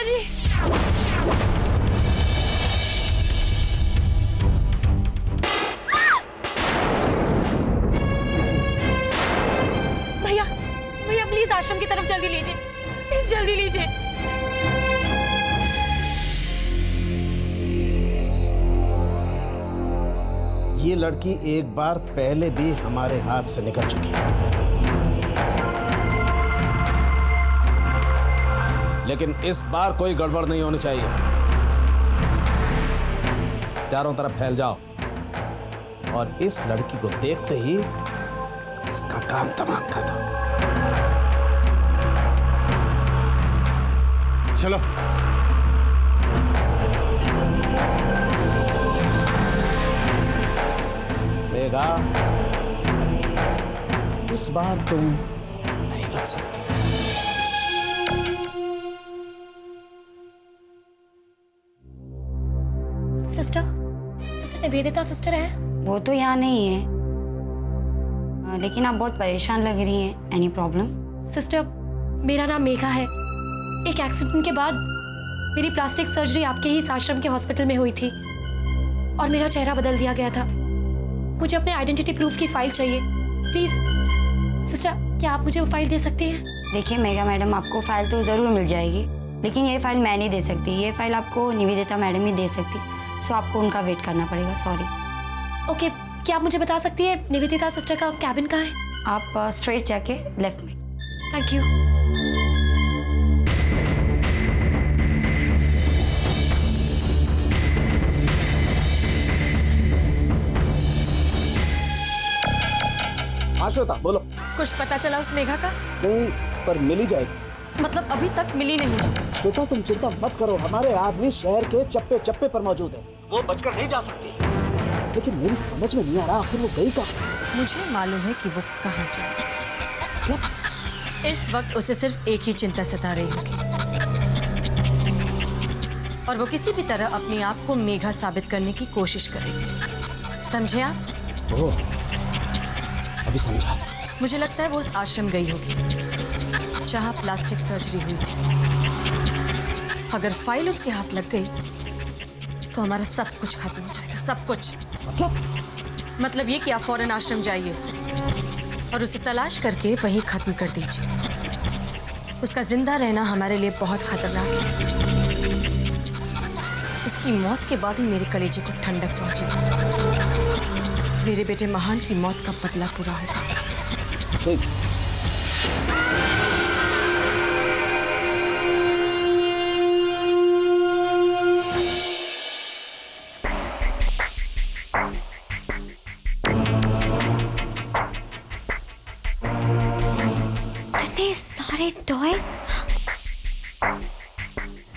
जी। भैया भैया प्लीज आश्रम की तरफ जल्दी लीजिए, प्लीज जल्दी लीजिए। ये लड़की एक बार पहले भी हमारे हाथ से निकल चुकी है, लेकिन इस बार कोई गड़बड़ नहीं होनी चाहिए। चारों तरफ फैल जाओ और इस लड़की को देखते ही इसका काम तमाम कर दो। चलो। मेघा, इस बार तुम नहीं बच सकती। सिस्टर निवेदिता सिस्टर है? वो तो यहाँ नहीं है, लेकिन आप बहुत परेशान लग रही हैं। Any problem? सिस्टर मेरा नाम मेघा है। एक एक्सीडेंट के बाद मेरी प्लास्टिक सर्जरी आपके ही आश्रम के हॉस्पिटल में हुई थी और मेरा चेहरा बदल दिया गया था। मुझे अपने आइडेंटिटी प्रूफ की फाइल चाहिए प्लीज। सिस्टर क्या आप मुझे वो फाइल दे सकती हैं? देखिए मेघा मैडम, आपको फाइल तो ज़रूर मिल जाएगी, लेकिन ये फाइल मैं नहीं दे सकती। ये फाइल आपको निवेदिता मैडम ही दे सकती, सो आपको उनका वेट करना पड़ेगा। सॉरी। ओके, क्या आप मुझे बता सकती है निवेदिता सिस्टर का कैबिन कहाँ है? आप स्ट्रेट जाके लेफ्ट में। Thank you. हाँ श्वेता बोलो। कुछ पता चला उस मेघा का? नहीं, पर मिल ही जाएगी। मतलब अभी तक मिली नहीं? श्वेता तुम चिंता मत करो, हमारे आदमी शहर के चप्पे चप्पे पर मौजूद है, वो बचकर नहीं जा सकती। लेकिन मेरी समझ में नहीं आ रहा आखिर वो गई कहाँ। मुझे मालूम है कि वो कहाँ जाए। इस वक्त उसे सिर्फ एक ही चिंता सता रही होगी, और वो किसी भी तरह अपने आप को मेघा साबित करने की कोशिश करेगी। समझे आप? ओह, अभी समझा। मुझे लगता है वो उस आश्रम गई होगी जहाँ प्लास्टिक सर्जरी हुई थी। अगर फाइल उसके हाथ लग गई तो हमारा सब कुछ खत्म हो जाएगा, सब कुछ। मतलब ये कि आप फौरन आश्रम जाइए और उसे तलाश करके वहीं खत्म कर दीजिए। उसका जिंदा रहना हमारे लिए बहुत खतरनाक है। उसकी मौत के बाद ही मेरे कलेजे को ठंडक पहुंची। मेरे बेटे महान की मौत का बदला पूरा होगा। ठीक। इतने सारे टॉयज,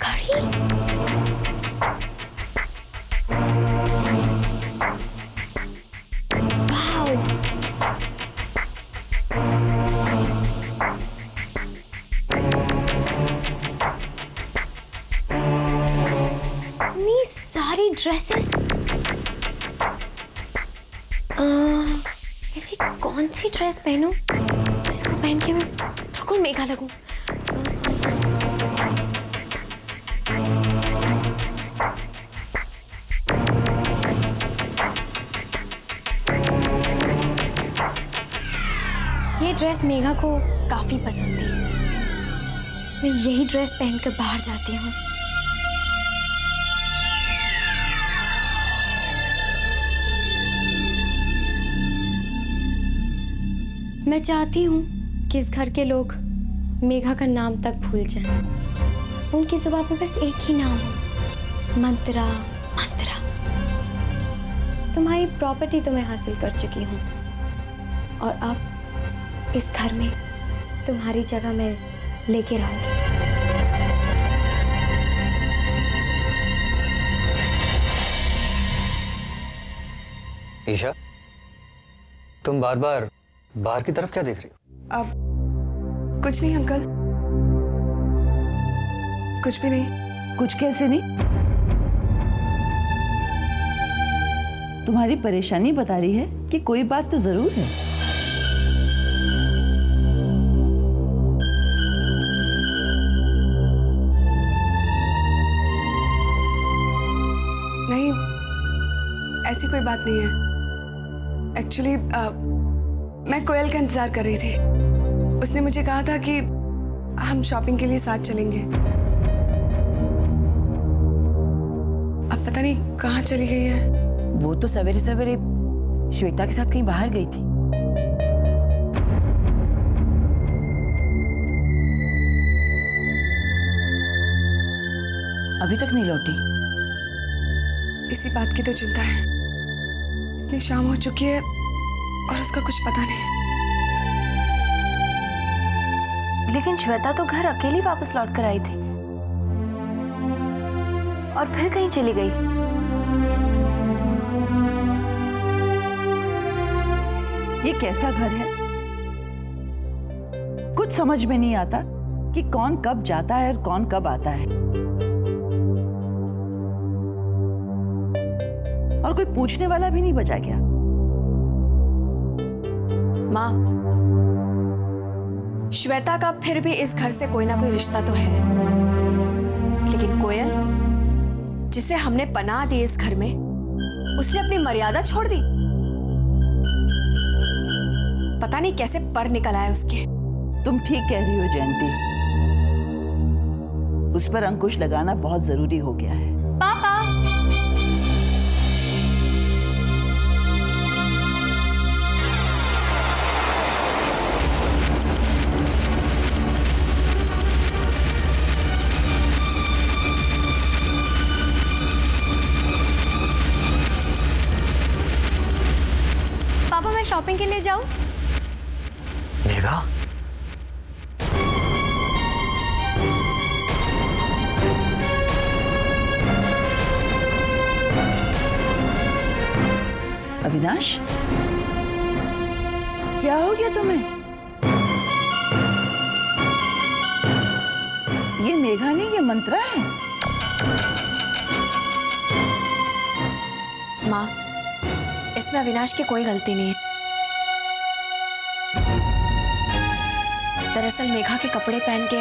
घड़ी, वाओ, इतनी सारी ड्रेसेस। ऐसी कौन सी ड्रेस पहनूं जिसको पहन के मैं बिल्कुल मेघा लगूं? ये ड्रेस मेघा को काफी पसंद थी। मैं यही ड्रेस पहनकर बाहर जाती हूँ। मैं चाहती हूँ कि इस घर के लोग मेघा का नाम तक भूल जाएं। उनकी जुबान पे बस एक ही नाम हो, मंत्रा। मंत्रा। तुम्हारी प्रॉपर्टी तो मैं हासिल कर चुकी हूँ और अब इस घर में तुम्हारी जगह मैं लेके रहूंगी। ईशा, तुम बार बार बाहर की तरफ क्या देख रही हो? अब कुछ नहीं अंकल, कुछ भी नहीं। कुछ कैसे नहीं? तुम्हारी परेशानी बता रही है कि कोई बात तो जरूर है। ऐसी कोई बात नहीं है। एक्चुअली मैं कोयल का इंतजार कर रही थी। उसने मुझे कहा था कि हम शॉपिंग के लिए साथ चलेंगे। अब पता नहीं कहाँ चली गई है। वो तो सवेरे सवेरे श्वेता के साथ कहीं बाहर गई थी। अभी तक नहीं लौटी। इसी बात की तो चिंता है। इतनी शाम हो चुकी है और उसका कुछ पता नहीं। लेकिन श्वेता तो घर अकेली वापस लौट कर आई थी और फिर कहीं चली गई। ये कैसा घर है? कुछ समझ में नहीं आता कि कौन कब जाता है और कौन कब आता है। और कोई पूछने वाला भी नहीं बचा क्या? माँ, श्वेता का फिर भी इस घर से कोई ना कोई रिश्ता तो है, लेकिन कोयल जिसे हमने पनाह दी इस घर में, उसने अपनी मर्यादा छोड़ दी। पता नहीं कैसे पर निकल आए उसके। तुम ठीक कह रही हो जयंती। उस पर अंकुश लगाना बहुत जरूरी हो गया है। पापा, पापा मैं शॉपिंग के लिए जाऊं? मेघा, अविनाश, क्या हो गया तुम्हें? ये मेघा नहीं, ये मंत्रा है। माँ, इसमें अविनाश की कोई गलती नहीं है। दरअसल मेघा के कपड़े पहन के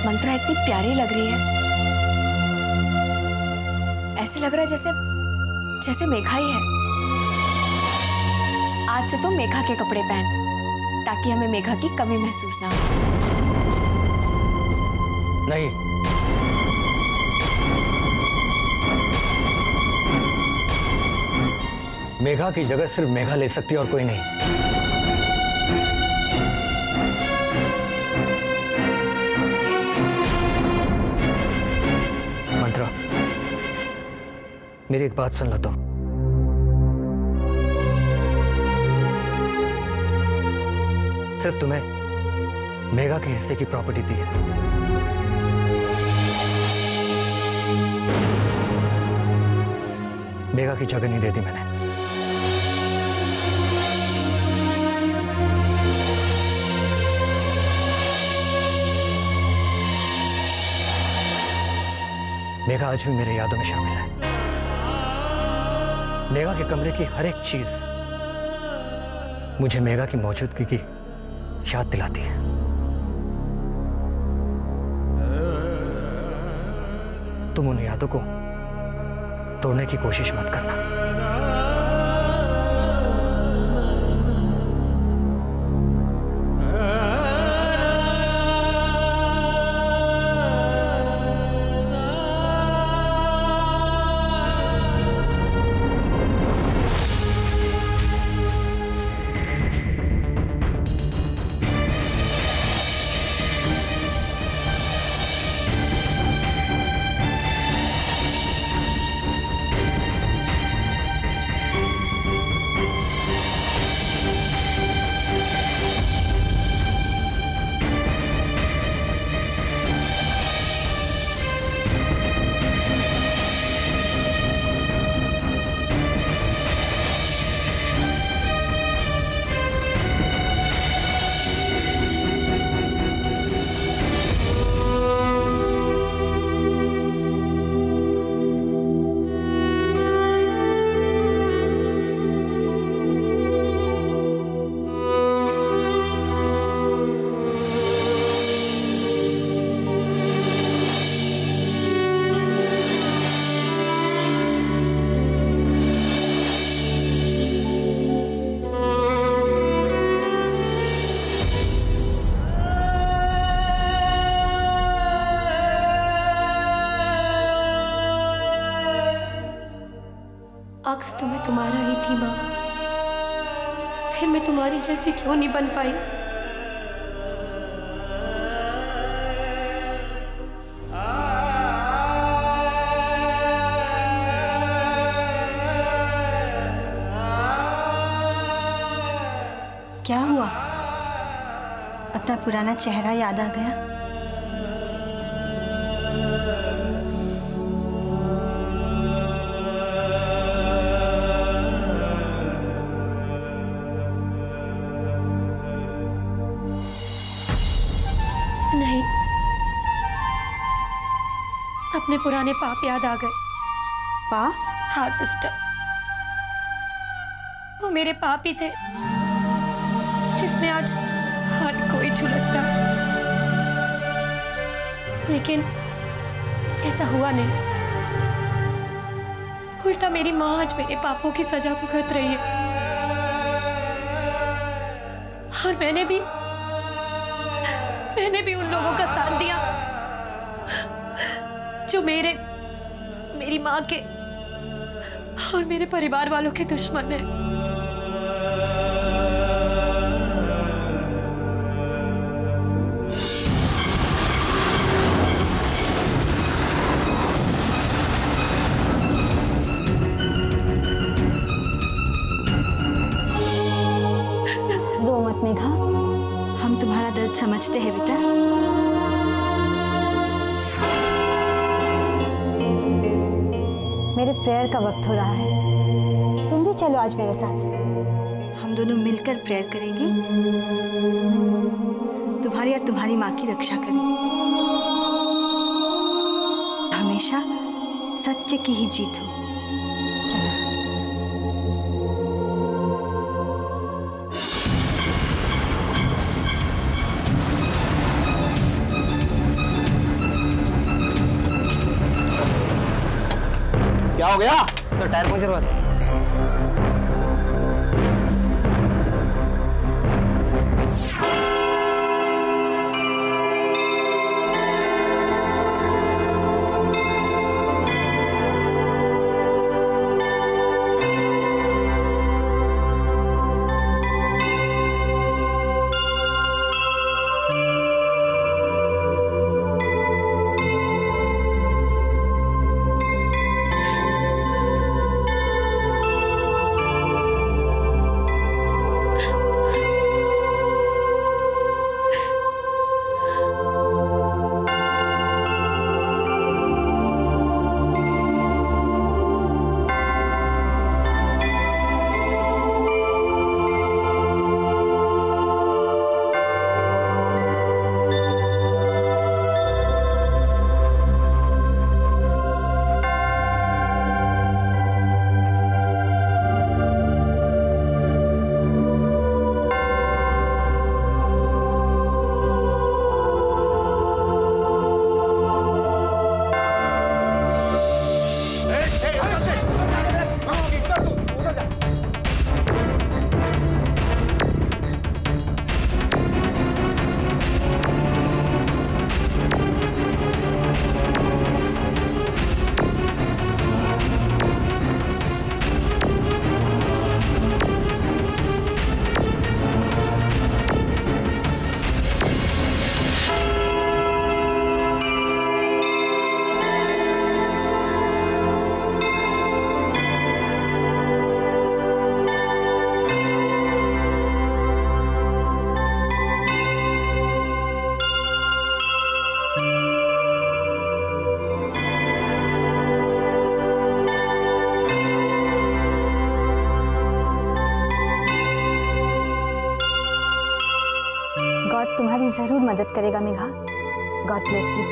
मंत्रा इतनी प्यारी लग रही है, ऐसे लग रहा है जैसे जैसे मेघा ही है। आज से तो मेघा के कपड़े पहन, ताकि हमें मेघा की कमी महसूस ना हो। नहीं, मेघा की जगह सिर्फ मेघा ले सकती है और कोई नहीं। मंत्रा, मेरी एक बात सुन लो तुम। सिर्फ तुम्हें मेघा के हिस्से की प्रॉपर्टी दी है। मेघा की जगह नहीं दे दी मैंने। मेघा आज भी मेरे यादों में शामिल है। मेघा के कमरे की हर एक चीज मुझे मेघा की मौजूदगी की याद दिलाती है। तुम उन यादों को तोड़ने की कोशिश मत करना। मार्क्स तो मैं तुम्हारा ही थी माँ, फिर मैं तुम्हारी जैसी क्यों नहीं बन पाई? क्या हुआ? अपना पुराना चेहरा याद आ गया? नहीं, अपने पुराने पाप याद आ गए। पाप? हाँ सिस्टर, वो मेरे पाप ही थे जिसमें आज हर कोई झुलस रहा। लेकिन ऐसा हुआ नहीं, उल्टा मेरी माँ आज मेरे पापों की सजा भुगत रही है। और मैंने भी उन लोगों का साथ दिया जो मेरी माँ के और मेरे परिवार वालों के दुश्मन हैं। रो मत मेघा, हम तुम्हारा दर्द समझते हैं बेटा। मेरे प्रेयर का वक्त हो रहा है, तुम भी चलो आज मेरे साथ। हम दोनों मिलकर प्रेयर करेंगे, तुम्हारी और तुम्हारी माँ की रक्षा करें। हमेशा सत्य की ही जीत हो। चलो। क्या हो गया? सर टायर पंचर हुआ। गॉड तुम्हारी जरूर मदद करेगा मेघा। God bless you.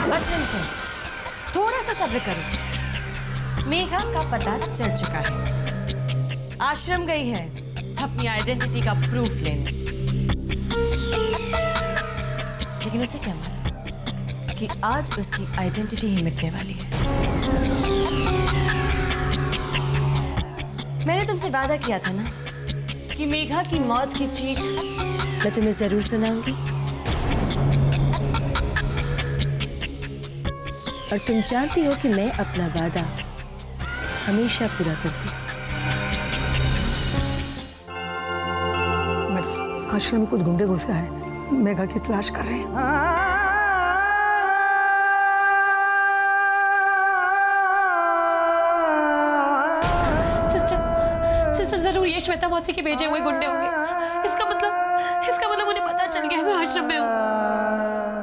बस रिमझिम, थोड़ा सा सब्र करो। मेघा का पता चल चुका है, आश्रम गई है अपनी आइडेंटिटी का प्रूफ लेने। लेकिन उसे क्या मालूम कि आज उसकी आइडेंटिटी ही मिटने वाली है। मैंने तुमसे वादा किया था ना कि मेघा की मौत की चीख मैं तुम्हें जरूर सुनाऊंगी। और तुम जानती हो कि मैं अपना वादा हमेशा पूरा करती हूँ। आश्रम में कुछ गुंडे घुसे हैं, मेघा की तलाश कर रहे हैं। सिस्टर जरूर ये श्वेता मौसी के भेजे हुए गुंडे होंगे। इसका मतलब उन्हें पता चल गया मैं आश्रम में हूँ।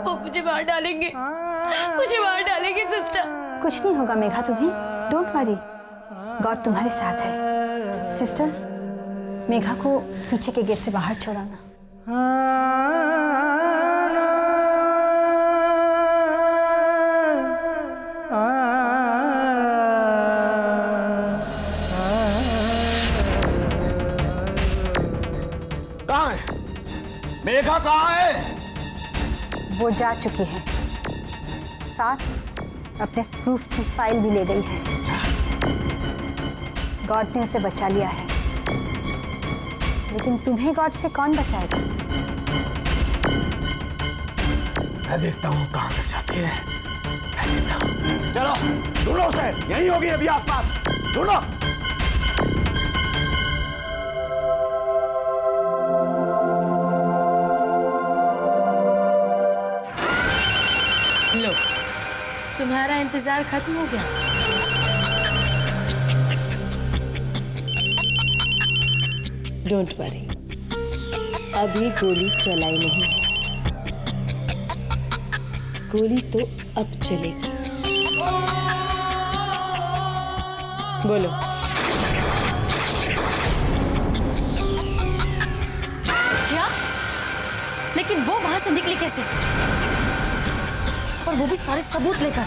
वो मुझे मार डालेंगे, सिस्टर। कुछ नहीं होगा मेघा तुम्हें, डोंट वरी, गॉड तुम्हारे साथ है। सिस्टर, मेघा को पीछे के गेट से बाहर छोड़ाना। कहाँ है मेघा? कहाँ है? वो जा चुकी है, साथ अपने प्रूफ की फाइल भी ले गई है। गॉड ने उसे बचा लिया है, लेकिन तुम्हें गॉड से कौन बचाएगा? मैं देखता हूँ कहाँ तक जाती है। मैं देखता हूँ। चलो ढूंढो उसे, यहीं होगी अभी आसपास, ढूंढो। लो, तुम्हारा इंतजार खत्म हो गया। डोंट वरी, अभी गोली चलाई नहीं है। गोली तो अब चलेगी। बोलो। क्या? लेकिन वो वहां से निकली कैसे? और वो भी सारे सबूत लेकर।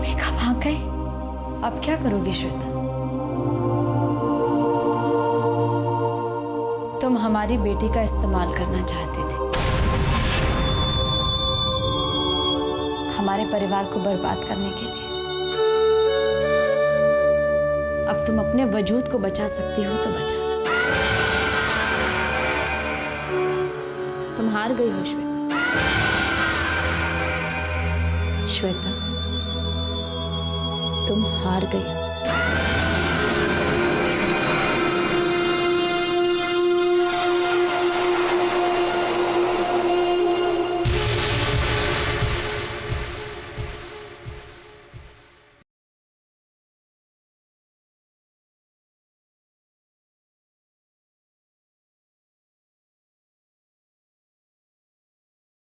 मेघा भाग गई। अब क्या करोगी श्वेता? तुम हमारी बेटी का इस्तेमाल करना चाहती थी, हमारे परिवार को बर्बाद करने के लिए। अब तुम अपने वजूद को बचा सकती हो तो बचा। तुम हार गई हो श्वेता। श्वेता, तुम हार गई हो।